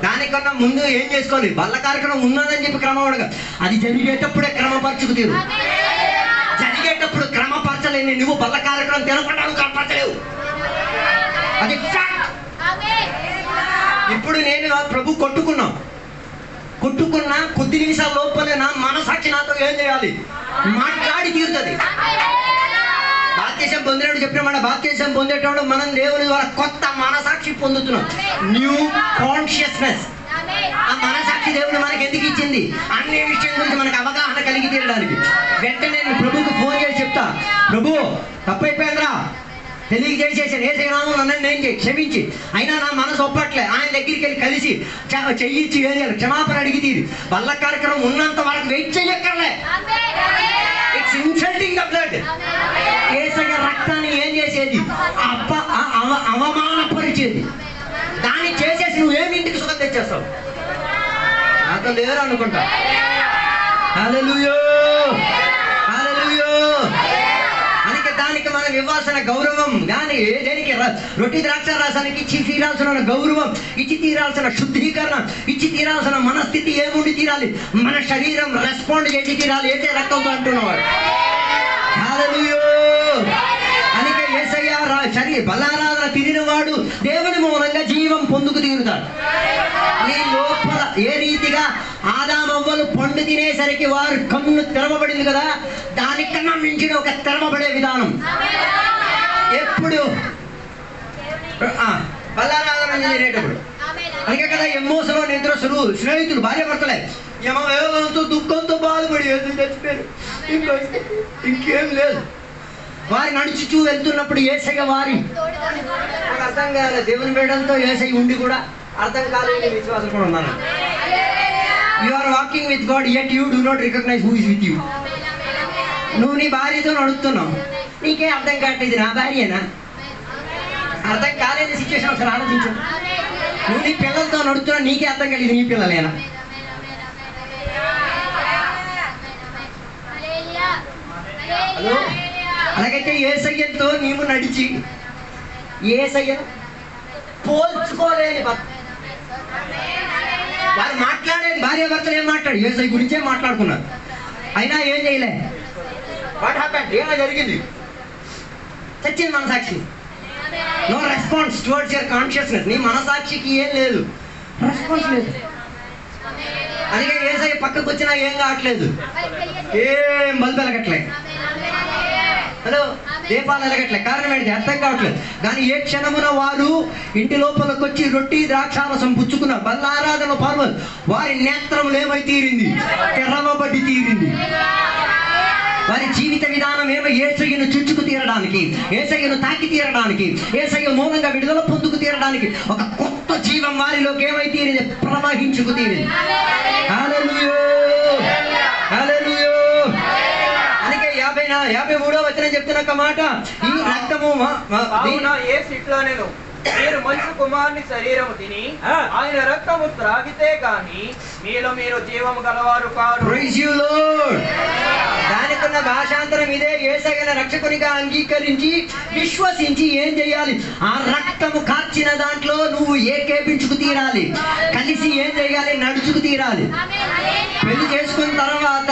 దానికన్నా ముందు ఏం చేసుకోవాలి, బల్ల కార్యక్రమం ఉన్నదని చెప్పి క్రమపడగా అది జరిగేటప్పుడే క్రమపరచుకు తీరు. జరిగేటప్పుడు క్రమపరచలేని నువ్వు బల్ల కార్యక్రమం తినకుండా క్రమపరచలేవు. అది ఇప్పుడు నేను ప్రభు కొట్టుకున్నా కొద్ది నిమిషాల లోపలే నా మనసాక్షి నాతో ఏం చేయాలి, మాట్లాడి తీరుతుంది. బాప్తిసం పొందినప్పుడు చెప్పిన బాప్తిసం పొందేటప్పుడు మనం దేవుని ద్వారా కొత్త మనసాక్షి పొందుతున్నాం, న్యూ కాన్షియస్నెస్. ఆ మనసాక్షి దేవుడు మనకి ఎందుకు ఇచ్చింది, అన్ని విషయం గురించి మనకు అవగాహన కలిగి తీరడానికి. వెంటనే నేను ప్రభుకు ఫోన్ చేసి చెప్తా, ప్రభు తప్పైపోయిందిరా, తెలియజేసేసాను, ఏ శ్రీరాములు నన్ను నేను క్షమించి, అయినా నా మనసు ఒప్పట్లే. ఆయన దగ్గరికి వెళ్ళి కలిసి చెయ్యిచ్చి ఏం చేయాలి, క్షమాపణ అడిగి తీరి. బల్ల కార్యక్రమం ఉన్నంత వరకు వెయిట్ చెయ్యక్కర్లే. It's insulting the blood. Yesayya రక్తాన్ని ఏం చేసేది, అవమానపరిచేది. దాన్ని చేసేసి నువ్వేమి ఇంటికి సుఖం తెచ్చేస్తావు? నాతో లేరు అనుకుంటా. హల్లెలూయా, హల్లెలూయా. అందుకే దానికి మనం ఇవ్వాల్సిన గౌరవం కానీ దేనికి, రొట్టి ద్రాక్ష రసానికి ఇచ్చి తీరాల్సిన గౌరవం, ఇచ్చి తీరాల్సిన శుద్ధీకరణ, ఇచ్చి తీరాల్సిన మనస్థితి ఏముండి తీరాలి, మన శరీరం రెస్పాండ్ చేసి తీరాలి. ఏదే రక్తంతో అంటున్నవాడు. హల్లెలూయా. అందుకే యేసయ్య బలారాధన తిరిగిన వాడు దేవుని మూలంగా జీవం పొందుకు తీరుతాడు. నీ లోపల ఏ రీతిగా ఆదామవ్వలు పండు తినేసరికి వారు కన్ను తెరవబడింది కదా, దానికన్నా మించిన ఒక తెరవబడే విధానం ఎప్పుడు బల్లారాధన చేసేటప్పుడు. అందుకే కదా ఎమ్మోసలో నిద్రసులు స్నేహితులు భార్య భర్తలే ఏమో దుఃఖంతో బాధపడి చచ్చిపోయారు, ఇంకేం లేదు. వారి నడుచుచూ వెళ్తున్నప్పుడు యేసయ్య వారి అర్థం కాలే, దేవుని బిడ్డలతో యేసయ్య ఉండి కూడా అర్థం కాలేని విశ్వాసం కూడా ఉన్నాను. You are walking with God yet you do not recognise who is with you. నువ్వు నీ భార్యతో నడుస్తున్నావు, నీకే అర్థం కావట్లేదు ఇది నా భార్యేనా, అర్థం కాలేని సిచ్యువేషన్ ఒకసారి ఆలోచించు. నువ్వు నీ పిల్లలతో నడుస్తున్నావు, నీకే అర్థం కాలేదు నీ పిల్లలేనా. హలో, అలాగైతే యేసయ్యతో నీవు నడిచి యేసయ్యను పోల్చుకోలేని వారు మాట్లాడేది భార్య భర్తలు ఏం మాట్లాడు యేసయ్య గురించే మాట్లాడుకున్నారు, అయినా ఏం చేయలే. వాట్ హ్యాపెండ్, ఏమో జరిగింది, చచ్చింది మనసాక్షి. No response towards your consciousness. నీ మనసాక్షికి ఏం లేదు, రెస్పాన్స్ లేదు. అందుకే యేసయ్య పక్కకు వచ్చినా ఏం కావట్లేదు, ఏం బల్బు వెలగట్లేదు. హలో, దీపాలు వెలగట్లే, కారణం ఏంటి అర్థం కావట్లేదు. కానీ ఏ క్షణమున వారు ఇంటి లోపలికి వచ్చి రొట్టి ద్రాక్షారసం పుచ్చుకున్నారు, బల్లారాధన పాల్గొన్నారు, వారి నేత్రములు ఏమై తీరింది, తెరవబడి తీరింది. వారి జీవిత విధానం ఏమో యేసయ్యను చుచ్చుకు తీరడానికి, యేసయ్యను తాకి తీరడానికి, యేసయ్య మూలంగా విడుదల పొందుకు తీరడానికి ఒక కొత్త జీవం వారిలోకి ఏమై తీరింది, ప్రవహించుకు తీరింది. హల్లెలూయా, హల్లెలూయా. అందుకే 53వ వచనం చెప్తున్న ఒక మాట, ఈ రక్తము మీరు మనుషు కుమారుని శరీరము తిని ఆయన రక్తము త్రాగితే గాని మీలో మీరు జీవము గలవారు కారు. Praise you lord. దానికున్న భాషాంతరం ఇదే, యేసయ్యను రక్షకునిగా అంగీకరించి విశ్వసించి ఏం చేయాలి, ఆ రక్తము కార్చిన దాంట్లో నువ్వు ఏకేపించుకు తీరాలి, కలిసి ఏం చేయాలి, నడుచుకు తీరాలి. పెళ్లి చేసుకున్న తర్వాత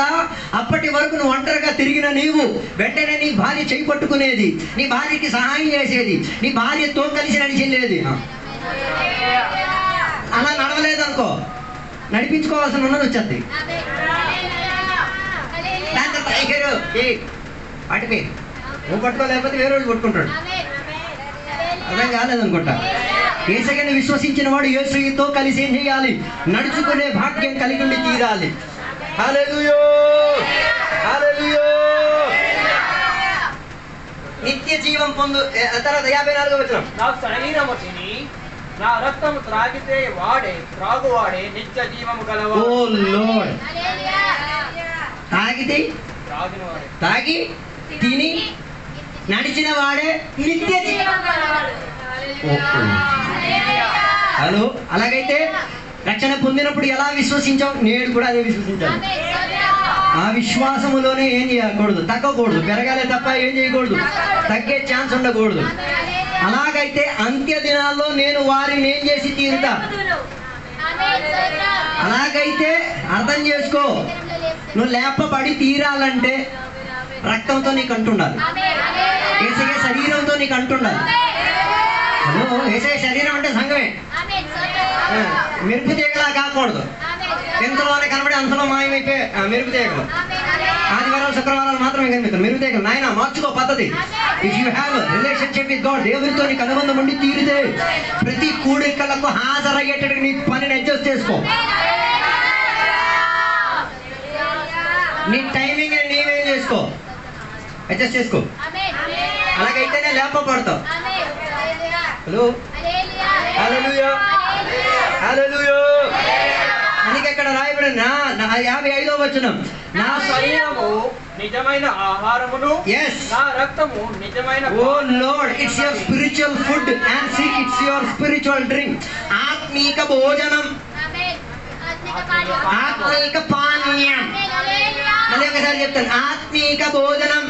అప్పటి వరకు నువ్వు ఒంటరిగా తిరిగిన నీవు వెంటనే నీ భార్య చేయి పట్టుకునేది, నీ భార్యకి సహాయం చేసేది, నీ భార్యతో కలిసి నడిచేది. అలా నడవలేదనుకో, నడిపించుకోవాల్సిన ఉన్నది వచ్చేది. వాటికి నువ్వు పట్టుకోలేకపోతే వేరే వాళ్ళు పట్టుకుంటాడు. అర్థం కాలేదనుకుంటా. యేసయ్యను విశ్వసించిన వాడు యేసయ్యతో కలిసి ఏం చేయాలి, నడుచుకునే భాగ్యం కలిగి ఉండి తీరాలి. హల్లెలూయా, హల్లెలూయా. నిత్య జీవం పొందు. తర్వాత 54వ వచనం, నా శరీరము తిని నా రక్తము త్రాగితే త్రాగువాడే నిత్య జీవము గలవాడు. ఓ లార్డ్, తాగితే తాగి తిని నడిచిన వాడే నిత్య జీవం గలవాడు. హలో, అలాగైతే రక్షణ పొందినప్పుడు ఎలా విశ్వసించావు, నేడు కూడా అదే విశ్వసించాలి. ఆ విశ్వాసములోనే ఏం చేయకూడదు, తగ్గకూడదు, పెరగాలే తప్ప ఏం చేయకూడదు, తగ్గే ఛాన్స్ ఉండకూడదు. అలాగైతే అంత్య దినాల్లో నేను వారిని ఏం చేసి తీరుతా. అలాగైతే అర్థం చేసుకో, నువ్వు లేపబడి తీరాలంటే రక్తంతో నీకు అంటుండాలి, యేసయ్య శరీరంతో నీకు అంటుండాలి. హలో, యేసయ్య శరీరం అంటే సంఘమే, మెరుపు తీగలా కాకూడదు. ఎంతలోనే కనబడి అంతలో మాయమైపోయి మెరుపు తీగలు. ఆదివారాలు శుక్రవారాలు మాత్రమే కనిపిస్తారు మెరుపు తీగలు. నాయన మార్చుకో పద్ధతి. If you have relationship with God, దేవునితో నీకు అనుబంధం ఉండి తీరితే ప్రతి కూడికలకు హాజరయ్యేటట్టుగా నీ పనిని అడ్జస్ట్ చేసుకో. నీ టైమింగ్ నీవేం చేసుకో, అడ్జస్ట్ చేసుకో. అలాగైతేనే లేపబడతావు. హలో, హల్లెలూయా, హల్లెలూయా. అందుకే ఇక్కడ రాయబడిన 55వ వచనం, నా శరీరము నిజమైన ఆహారమును, నా రక్తము నిజమైన. Oh Lord, it's your spiritual food and seek it's your spiritual drink. ఆత్మీక భోజనం, ఆత్మీక పానీయం. మళ్ళీ ఒకసారి చెప్తాను, ఆత్మీక భోజనం,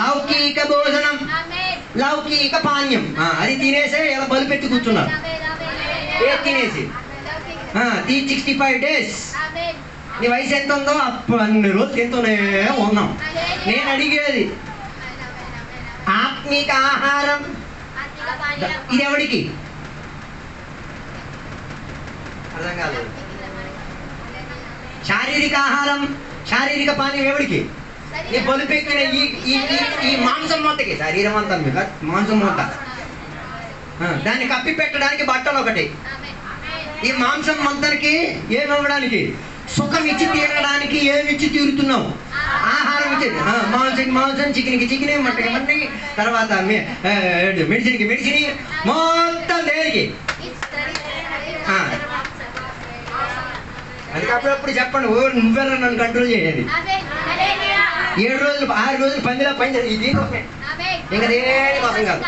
లౌకిక భోజనం, లౌకిక పానీయం. అది తినేసే ఇలా బలు పెట్టి కూర్చున్నారు. ఏ తినేసి 365 days. నీ వయసు ఎంత ఉందో అన్ని రోజులు తింటూనే ఉన్నాం. నేను అడిగేది ఆత్మీక ఆహారం ఇది ఎవడికి? అర్థం కాలేదు. శారీరక ఆహారం, శారీరక పానీయం ఎవరికి? ఈ బలుపెక్కిన ఈ మాంసం మూతకి, శరీరం అంతా మీకు మాంసం మూత, దాన్ని కప్పి పెట్టడానికి బట్టలు ఒకటి. ఈ మాంసం మంతనికి ఏమవ్వడానికి, సుఖం ఇచ్చి తీరడానికి ఏమిచ్చి తీరుతున్నావు? ఆహారం ఇచ్చి, మాంసం చికెన్కి చికెన్, మట్టకి మట్టి, తర్వాత మెడిసిన్కి మెడిసిన్, మొత్తం దేనికి? అందుకే అప్పుడప్పుడు చెప్పండి, నువ్వెలా నన్ను కంట్రోల్ చేయాలి. 7 రోజులు 6 రోజులు పందిలా పని ఇది ఇంకా దేని కోసం కాదు.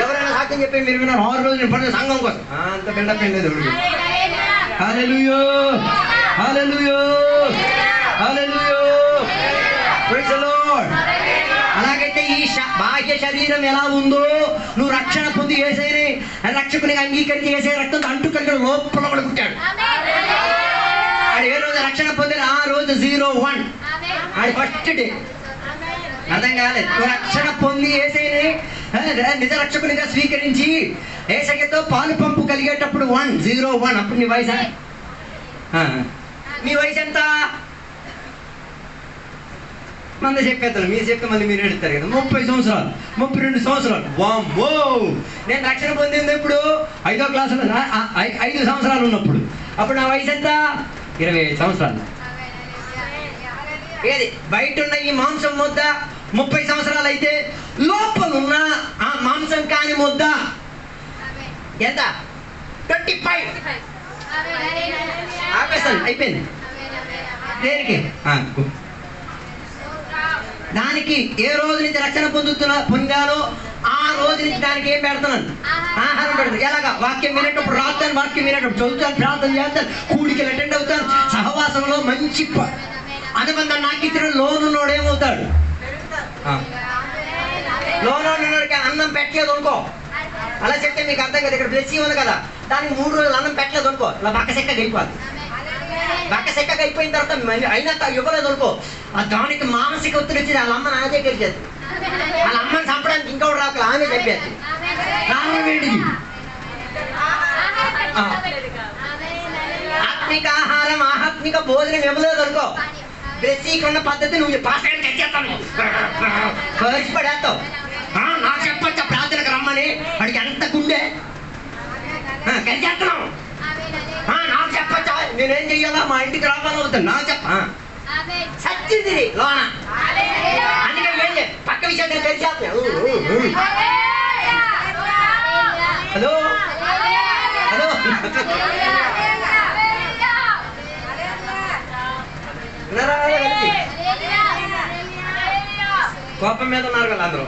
ఎవరైనా సాక్ష్యం చెప్పి మీరు విన్నారు 6 రోజులు పని సంఘం కోసం, అంత బిల్డప్ ఏం లేదు. హల్లెలూయా, హల్లెలూయా, హల్లెలూయా, ప్రైజ్ ది లార్డ్. అలాగైతే ఈ బాహ్య శరీరం ఎలా ఉందో, నువ్వు రక్షణ పొంది యేసయ్యని రక్షకునిగా అంగీకరించి యేసయ్య రక్తంతో అంటుకలిగిన లోపల కూడా పుట్టాడు. ఆడు ఏ రోజు రక్షణ పొందాడు? ఆ రోజు 01 ఆడి ఫస్ట్ డే. అర్థం కాలేదు. నువ్వు రక్షణ పొంది యేసయ్యని నిజ రక్షకునిగా స్వీకరించి యేసయ్యతో పాలు పంపు కలిగేటప్పుడు 01 అప్పుడు నీ వయసు, నీ వయసు ఎంత? మంది చెప్పేస్తాను, మీరు చెప్తే మళ్ళీ మీరు ఎడతారు కదా. 30 సంవత్సరాలు, 32 సంవత్సరాలు. వామ్మో, నేను రక్షణ పొందింది ఎప్పుడు? 5వ క్లాసులో 5 సంవత్సరాలు ఉన్నప్పుడు. అప్పుడు నా వయసు ఎంత? 25 సంవత్సరాలు. ఏది బయట ఉన్న ఈ మాంసం ముద్ద 30 సంవత్సరాలు అయితే, లోపల ఉన్న ఆ మాంసం కాని ముద్ద ఎంత? 25. ఆపేస్తాను, అయిపోయింది. దేనికి? దానికి ఏ రోజు నుంచి రక్షణ పొందానో ఆ రోజు నుంచి దానికి ఏం పెడుతున్నాను? ఆహారం పెడతాను. ఎలాగా? వాక్యం వినేటప్పుడు రాస్తాను, వాక్యం వినేటప్పుడు చదువుతాను, ప్రార్థన చేస్తాను, కూడికలు అటెండ్ అవుతాను, సహవాసంలో మంచి అనుబంధం నాకు ఇచ్చిన లోనున్నోడు ఏమవుతాడు? లోనున్నోడికి అన్నం పెట్టలేదు అనుకో, అలా చెప్తే మీకు అర్థం కదా. ఇక్కడ బ్లెస్సింగ్ ఉంది కదా, దానికి 3 రోజులు అన్నం పెట్టలేదు అనుకో, ఇలా బక్కసెక్కగా అయిపోద్ది. బక్కసెక్కగా అయిపోయిన తర్వాత అయినా ఇవ్వలేదు అనుకో, దానికి మానసిక ఒత్తిడి వచ్చి వాళ్ళ అమ్మ నా దగ్గర చేస్తుంది. వాళ్ళ అమ్మని చంపడానికి ఇంకోటి రాకలు ఆమె చెప్పేది. కారణం ఏంటిది? ఆత్మిక ఆహారం, ఆధ్యాత్మిక భోజనం ఇవ్వలేదు అనుకో, బ్లెస్సింగ్ ఉన్న పద్ధతి నువ్వు పాస్టర్ తెచ్చేస్తాను, పడేస్తావు. నాకు చెప్పచ్చా ప్రార్థనకు రమ్మని, వాడికి ఎంత గుండె కలిచేస్తున్నావు. నాకు చెప్పచ్చా నేనేం చెయ్యాలా, మా ఇంటికి రావాలని అవుతాను, నాకు చెప్ప సచ్చింది లోన. అందుకే ఏం చేయ పక్క విషయాలు తెలిసేస్తున్నాయి. హలో హలో, కోపం మీద ఉన్నారు కదా అందరూ.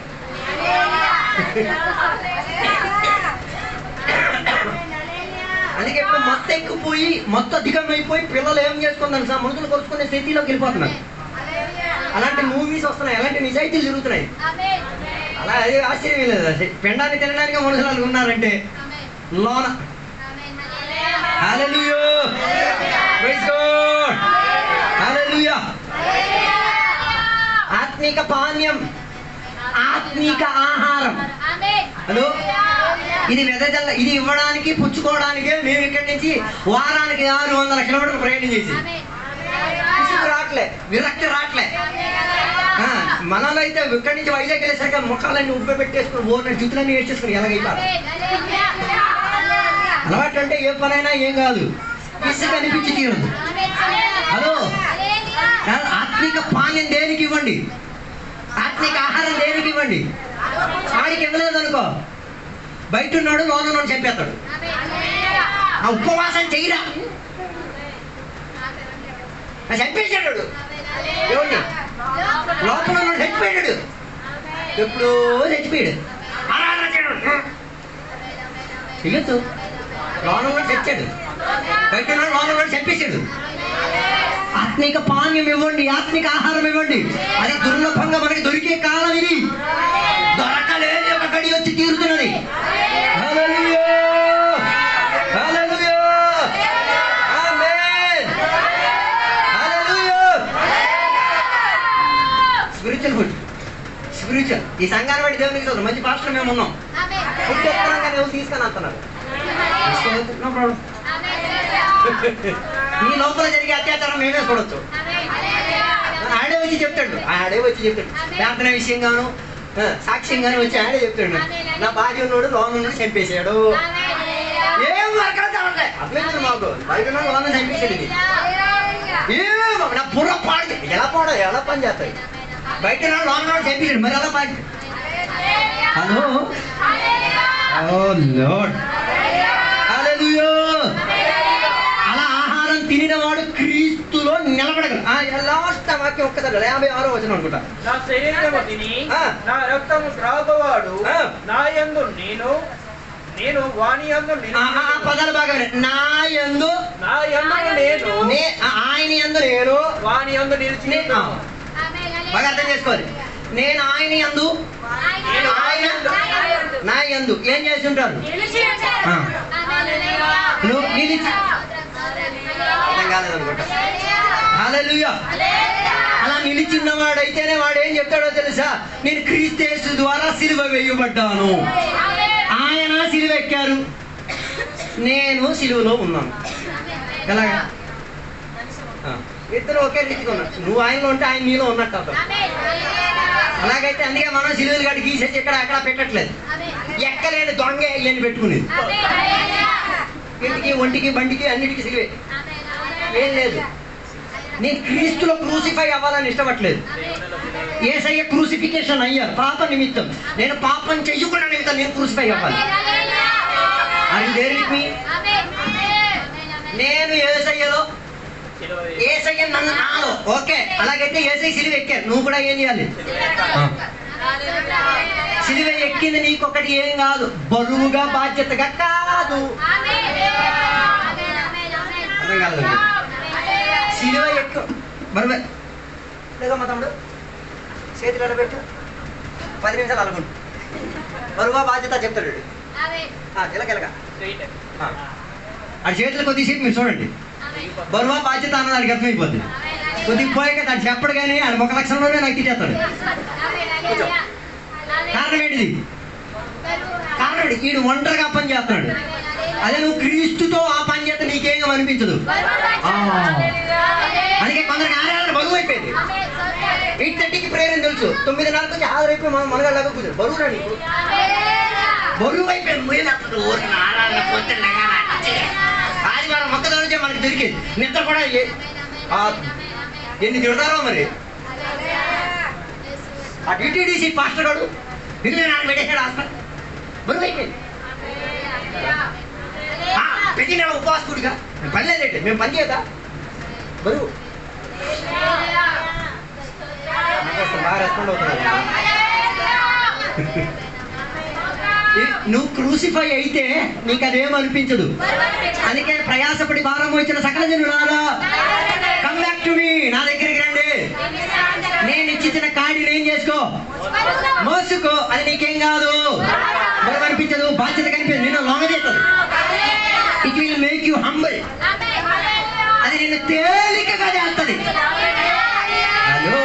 అందుకే ఇప్పుడు మొత్తం ఎక్కుపోయి మొత్తం అధికమైపోయి పిల్లలు ఏం చేసుకుంటారు సార్, మనుషులు కొలుచుకునే స్థితిలోకి వెళ్ళిపోతున్నారు. అలాంటి మూవీస్ వస్తున్నాయి, అలాంటి నిజాయితీలు జరుగుతున్నాయి. అలా అది ఆశ్చర్యం లేదు. పెండాన్ని తినడానికి మనుషులు ఉన్నారంటే లోన. హల్లెలూయా, ప్రైజ్ గాడ్, హల్లెలూయా. ఆత్మిక పానీయం, ఆత్మిక ఆహారం. హలో, ఇది వెదజల్ల, ఇది ఇవ్వడానికి పుచ్చుకోవడానికే మేము ఇక్కడి నుంచి వారానికి 600 కిలోమీటర్లు ప్రయాణం చేసి రావట్లే, విరక్తి రావట్లే. మనలో అయితే ఇక్కడి నుంచి వైజాగ్ వెళ్ళేసరికి ముఖాలన్నీ ఉబ్బ పెట్టేసుకుని ఓన జుతులన్నీ వేసేసుకుని ఎలాగైపోతారు. అలవాటు అంటే ఏ పనైనా ఏం కాదు, ఇసుక అనిపించి తీరదు. హలో, ఆత్మిక పానీయం దేనికి ఇవ్వండి, ఆత్మిక ఆహారం దేనికి ఇవ్వండి. వాడికి ఇవ్వలేదు అనుకో, బయట ఉన్నాడు లోన చంపేస్తాడు. ఆ ఉపవాసం చేయరా, చంపేశాడు. ఎవరిని? లోపల ఉన్నాడు చచ్చిపోయాడు, ఎప్పుడో చచ్చిపోయాడు. చెయ్యొద్దు, లోన ఉన్నాడు చచ్చాడు, బయట ఉన్నాడు లోన ఉన్నాడు చంపేశాడు. ఆత్మిక పానీయం ఇవ్వండి, ఆత్మిక ఆహారం ఇవ్వండి. అది దుర్లభంగా మనకి దొరికే కాలం ఇది, దొరకలేని ఒక గడి వచ్చి తీరుతున్నది. Hallelujah, hallelujah, amen, hallelujah. Spiritual food, spiritual. ఈ సంఘాన్ని బట్టి దేవునికి చూద్దాం, మంచి పాస్టర్ మేము ఉన్నాం, ఫుడ్ చెప్తున్నాం కానీ ఎవరు తీసుకొని వస్తున్నారు. నీ లోపల జరిగే అత్యాచారం మేమే చూడొచ్చు. ఆడే వచ్చి చెప్తాడు ప్రార్థన విషయంగాను సాక్ష్యంగాను వచ్చి ఆడే చెప్తాడు, నా భార్య ఉన్నాడు లోన్ ఉన్నాడు చంపేశాడు. ఏం అర్థమైంది మాకు, బయట లోన్ చంపేసాడు. ఏమో నా బుర్ర పాడు, ఎలా పని చేస్తాయి, బయట లోన్ ఉన్నాడు చంపేశాడు, మరి ఎలా పాడు. హలో, ఓ లార్డ్, హల్లెలూయా. అలా ఆహారం తినినవాడు క్రీస్తులో నిలబడగలడు. లాస్ట్ వాక్యం ఒక్కసారి 56వ వచనం అనుకుంటా. నా శరీరము తిని నా రక్తము త్రాగువాడు నా యందు నేను వాని యందు పదాలు బాగా నా యందు నేను ఆయన యందు నేను వాని యందు నిలిచి బాగా అర్థం చేసుకోవాలి. నేను ఆయన యందు ఆయన నా యందు ఏం చేస్తుంటారు? నువ్వు నిలిచి కాలేదనుకుంటా. హల్లెలూయా. అలా నిలిచిన్నవాడైతేనే వాడు ఏం చెప్తాడో తెలుసా? నేను క్రీస్తు యేసు ద్వారా సిలువ వేయబడ్డాను. ఆయన సిలువ ఎక్కారు, నేను సిలువలో ఉన్నాను. ఎలాగా? ఇద్దరు ఒకే రీతిగా ఉన్నారు. నువ్వు ఆయనలో ఉంటే ఆయన నీలో ఉన్నట్టు అర్థం. అలాగైతే అందుకే మనం సిలువలు గడి గీసేసి ఇక్కడ అక్కడ పెట్టట్లేదు. ఎక్కలేని దొంగ వెళ్ళని పెట్టుకునేది. ఇంటికి ఒంటికి బండికి అన్నిటికీ సిలువే. ఏం లేదు, నేను క్రీస్తులో క్రూసిఫై అవ్వాలని ఇష్టపడలేదు. యేసయ్య క్రూసిఫికేషన్ అయ్యారు పాప నిమిత్తం. నేను పాపం చెయ్యకుండా నిమిత్తం నేను క్రూసిఫై అవ్వాలి. అది దేనికి? నేను యేసయ్యలో, యేసయ్య నన్ను నాలో. ఓకే, అలాగైతే యేసయ్య సిలువ ఎక్కారు, నువ్వు కూడా ఏం చేయాలి? సిలువ ఎక్కింది నీకొకటి ఏం కాదు, బరువుగా బాధ్యతగా కాదు. అర్థం కాదు. సిలువ ఎక్కువ బరువే లేదమ్మా తమ్ముడు, చేతులు ఎడబెట్టు, 10 నిమిషాలు అనుకుంటు. బరువా బాధ్యత చెప్తాడు చిలకెలగా. అది చేతులు కొద్దిసేపు మీరు చూడండి, బరువా బాధ్యత అన్నది అడిగి అర్థమైపోద్ది. కొద్దిగా పోయాక దాన్ని చెప్పడు కానీ అది ఒక లక్షణంలోనే నాకు తీసేస్తాడు. కారణం ఏంటిది? కారణం ఏంటి? వీడు ఒంటరిగా పని చేస్తున్నాడు. అదే నువ్వు క్రీస్తుతో ఆ పని చేస్తే నీకేం అనిపించదు. అందుకే కొందరికి ఆరాధన బరువు అయిపోయింది. 8:30కి ప్రేరణ తెలుసు, 9:30 నుంచి హాజరైపోయి మనం మనగాళ్ళగా కూర్చోడు. బరువురా నీకు, బరువు అయిపోయింది. ఆదివారం మొక్క నుంచి మనకి దొరికేది నిద్ర కూడా ఎన్ని తిడతారో మరి. ఆ టీటీడీసీ పాస్టర్ గారు పెట్టేశాడు హాస్పిటల్, బరువు అయిపోయింది. ప్రతి నెల ఉపవాసకుడిగా పని లేదంటే మేము పని చేయదా? బరువు బాగా రెస్పాండ్ అవుతున్నాడు. నువ్వు క్రూసిఫై అయితే నీకు అదేం అనిపించదు. అందుకే ప్రయాసపడి భారం వచ్చిన సకల జనులారా కమ్ బ్యాక్ టు మీ, నా దగ్గరికి రండి. నేను ఇచ్చిన కాడిని ఏం చేసుకో, మోసుకో. అది నీకేం కాదు, బరువు అనిపించదు, బాధ్యత కనిపించదు, నిన్ను లొంగజేస్తుంది. It will make you humble. అది నిన్ను తేలికగా చేస్తుంది. హలో,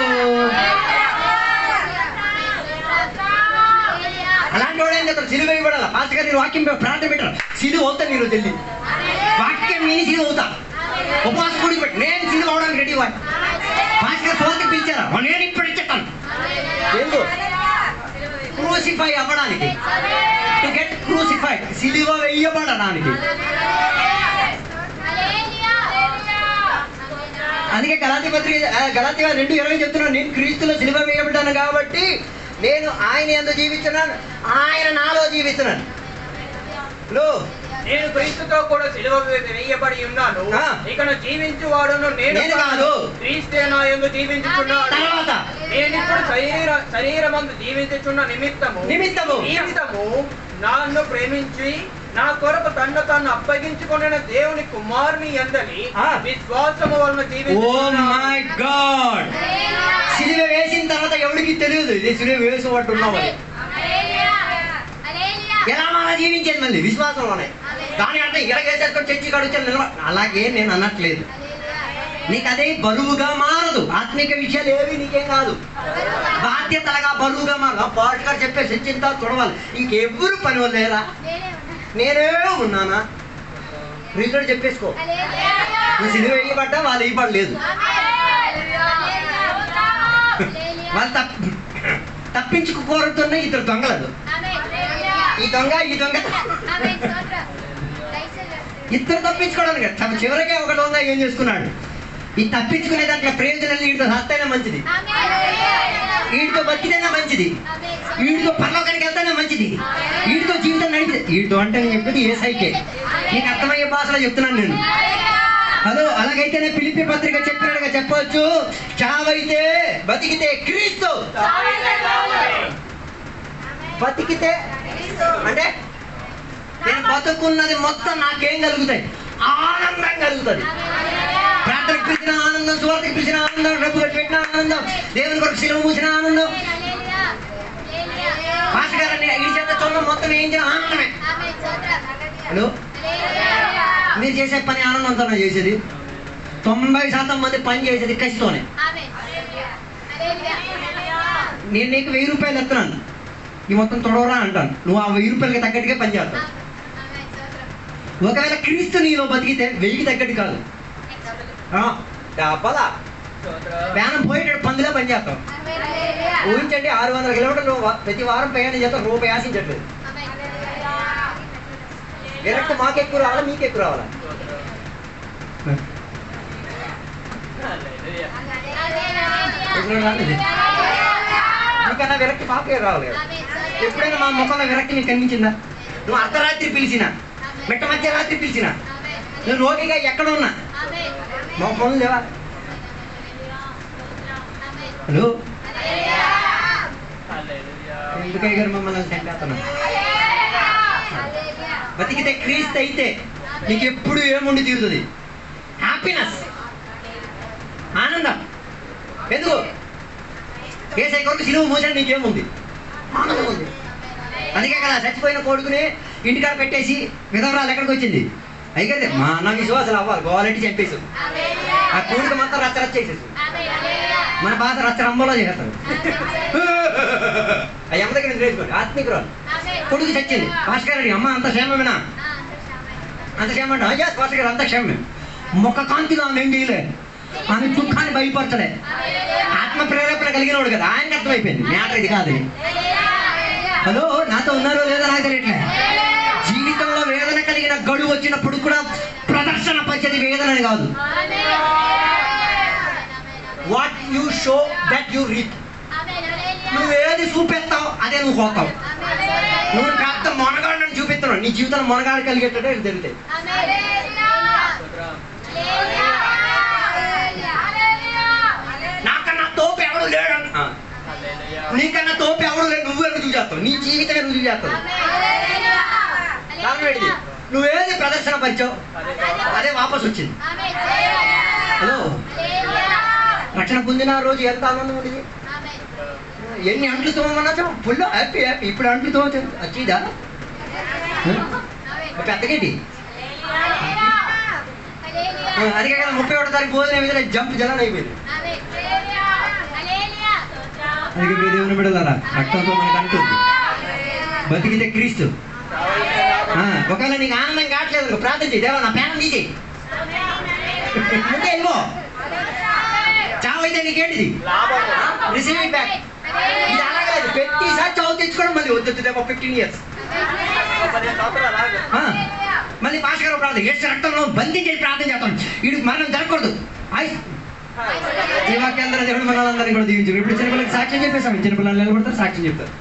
అలాంటి వాడు ఏం చేస్తారు? సిలువ వేయబడాల. పాస్టర్ గారు వాక్యం ప్రార్థన పెట్టారు, సిలువ అవుతా మీరు తెలియ వాక్యం నేను సిలువ అవుతా. ఉపవాస కూడి పెట్టి నేను సిలువ అవడానికి రెడీ వాడు. పాస్టర్ గారు సోదరికి పిలిచారా? నేను ఇప్పుడు ఇచ్చేస్తాను. ఎందుకు? క్రూసిఫై అవ్వడానికి, టు గెట్ క్రూసిఫైడ్, సిలువ వేయబడడానికి. అందుకే గలాతీ 2:20 చెప్తున్నాను, నేను క్రీస్తులో సిలువ వేయబడ్డాను కాబట్టి నేను ఆయన యందు జీవిస్తున్నాను, ఆయన నాలో జీవిస్తున్నాను. నేను క్రీస్తుతో కూడా సిలువ వేయబడి ఉన్నాను, ఇక జీవించువాడును నేను కాదు, క్రీస్తే నా యందు జీవించుచున్నాడు. తర్వాత నేను ఇప్పుడు శరీరమందు జీవించుచున్న నిమిత్తము నన్ను ప్రేమించి నా కొరకు తన్ను అప్పగించుకున్న దేవుని కుమారుని యందలి విశ్వాసము వలన జీవించుచున్నాను. సిలువ వేసిన తర్వాత ఎవరికి తెలియదు ఇది సిలువ వేసేవాడున్నావు. ఎలా మన జీవించేది? మళ్ళీ విశ్వాసంలోనే. దాని అర్థం ఇలాగేసేసుకొని చర్చి కడుగుతాను నిలబ, అలాగే నేను అనట్లేదు. నీకు అదే బరువుగా మారదు. ఆత్మిక విషయాలు ఏవి నీకేం కాదు, బాధ్యతలుగా బరువుగా మారదు. పాస్టర్ గారు చెప్పే చర్చింతా చూడవాలి, ఇంకెవ్వరు పని లేరా, నేనే ఉన్నానా? ప్రియుడు చెప్పేసుకో, నువ్వు సిలువ వేయబడ్డా వాళ్ళు వేయబడలేదు. వాళ్ళు తప్పించుకోరుతున్న ఇద్దరు దొంగలు, ఈ దొంగ ఇద్దరు తప్పించుకోవడానికి తమ చివరికే ఒక దొంగ ఏం చేసుకున్నాడు, ఈ తప్పించుకునే దాంట్లో ప్రయోజనం వీడితో హస్తైనా మంచిది, వీడితో బతికితేనే మంచిది, వీడితో పరలోకానికి వెళ్తేనే మంచిది, వీడితో జీవితం నడిపి, వీడితో అంటే నేను చెప్పేది ఏసైకే, నీకు అర్థమయ్యే భాషలో చెప్తున్నాను నేను. హలో, అలాగైతేనే ఫిలిప్పీ పత్రిక చెప్పినట్టుగా చెప్పవచ్చు, చావైతే బతికితే క్రీస్తు, బతికితే అంటే నేను బతుకున్నది మొత్తం నాకేం కలుగుతాయి, ఆనందం కలుగుతుంది. ప్రార్థనకు పిలిచిన ఆనందం, సువార్తకు పిలిచిన ఆనందం, డబ్బు ఖర్చు పెట్టిన ఆనందం, దేవుని కొరకు శిలువ మూసిన ఆనందం, పాస్టర్ గారిని ఈ చేత చూడడం మొత్తం ఏం చేయాలి ఆనందమే. హలో, మీరు చేసే పని ఆనందంతో చేసేది, 90% మంది పని చేసేది కసితోనే. నేను నీకు 1000 రూపాయలు ఎత్తున్నాను, ఈ మొత్తం తొడవరా అంటాను, నువ్వు ఆ 1000 రూపాయలకి తగ్గట్టుగా పని చేస్తావు. ఒకవేళ క్రీస్తు నీలో బతికితే 1000కి తగ్గట్టు కాదు, డబ్బలా వ్యానం పోయేటట్టు పందులో పని చేస్తాం. ఊహించండి, 600 కిలోమీటర్లు ప్రతి వారం ప్రయాణం చేస్తాం, రూపాయి ఆశించట్లేదు. విరక్తి మాకు ఎక్కువ రావాలా, మీకు ఎక్కువ రావాలా? మీకన్నా విరక్తి మాకే రావాలి కదా. ఎప్పుడైనా మా ముఖంలో విరక్తి మీకు కనిపించిందా? నువ్వు అర్ధరాత్రి పిలిచినా, మిట్ట మధ్యరాత్రి పిలిచినా, నువ్వు రోగిగా ఎక్కడ ఉన్నా మా ఫోన్లు లేవా? హలో, ఎందుకయ్య గారు మమ్మల్ని చంపేస్తున్నా? బతికితే క్రీస్తు అయితే నీకు ఎప్పుడు ఏముండి తీరుతుంది? హ్యాపీనెస్, ఆనందం. ఎందుకు? ఏసై కొరకు సిలువ మోసాడు, నీకేముంది? ఆనందం ఉంది. అందుకే కదా చచ్చిపోయిన కొడుకుని ఇంటికాడ పెట్టేసి విధవరాలు ఎక్కడికి వచ్చింది? అయితే మా అన్న విశ్వాసాలు అవ్వాలి, గోవాలంటే చంపేసి ఆ కొడుకు మొత్తం రచ్చరచ్చ చేసేసి మన భాష రచ్చరంబలో చేస్తాడు. ఆ అమ్మ దగ్గర నుంచి వేసుకోండి, ఆత్మీకురాలు కొడుకు చచ్చింది. భాస్కర్ రెడ్డి, అమ్మ అంత క్షేమమేనా? అంత క్షేమంటే అయ్యా భాస్కర్ గారు అంత క్షేమమే. ముఖ కాంతిగా ఆమె ఏం చేయలే, ఆమె దుఃఖాన్ని భయపరచలే. ఆత్మ ప్రేరేపణ కలిగినవాడు కదా, ఆయనకి అర్థమైపోయింది మ్యాటర్ ఇది కాదు. హలో, నాతో ఉన్నారో లేదో నాకు తెలియట్లే. జీవితంలో వేదన కలిగిన గడువు వచ్చినప్పుడు కూడా ప్రదర్శన పరిచేది వేదనని కాదు. What you show that you reap. నువ్వేది చూపిస్తావు అదే నువ్వు పోతావు. నువ్వు కాస్త మొనగాడిని చూపిస్తున్నావు, నీ జీవితంలో మొనగాడు కలిగేటట్టే జరుగుతాయి. నాకన్నా తోపు ఎవడు లేడు, నీకన్నా తోపు ఎవడు లేడు, నువ్వే రుజువు చేస్తావు, నీ జీవితమే రుజువు చేస్తావు. కారణం ఏంటిది? నువ్వేది ప్రదర్శన పరిచావు అదే వాపసు వచ్చింది. హలో, రక్షణ పొందిన రోజు ఎంత ఆనందం ఉండేది. ఎన్ని అంట్లు తోమన్నా ఫుల్ హ్యాపీ హ్యాపీ. ఇప్పుడు అంట్లు తోమ వచ్చిదా పెద్దగేటి? అందుకే కదా 31వ తారీఖు భోజనం మీద జంప్ జనాలు అయిపోయింది. అందుకే మీ దేవుని బిడ్డలారా, రక్తంతో మనకు అంటుంది బతికితే క్రీస్తు. ఒకవేళ నీకు ఆనందం కావట్లేదు ప్రార్థన చేయి, దేవా నా ప్రాణం తీసేయి, ముందే వెళ్ళిపో. చావైతే నీకేంటిది? Receiving back. ఇది అలాగలేదు, ప్రతిసారి చావు తెచ్చుకోవడం మళ్ళీ వద్దు 15 years. మళ్ళీ భాస్కర్ ప్రార్థన ఏసు రక్తంలో బంధించేసి ప్రార్థన చేస్తాం, వీడికి మరణం జరగకూడదు. ఈ వాక్యాలందరూ దేవుడు మనలందరినీ కూడా దీవించారు. ఇప్పుడు చిన్నపిల్లలకి సాక్ష్యం చెప్పేసాం, చిన్నపిల్లలు నిలబడతారు, సాక్ష్యం చెప్తారు.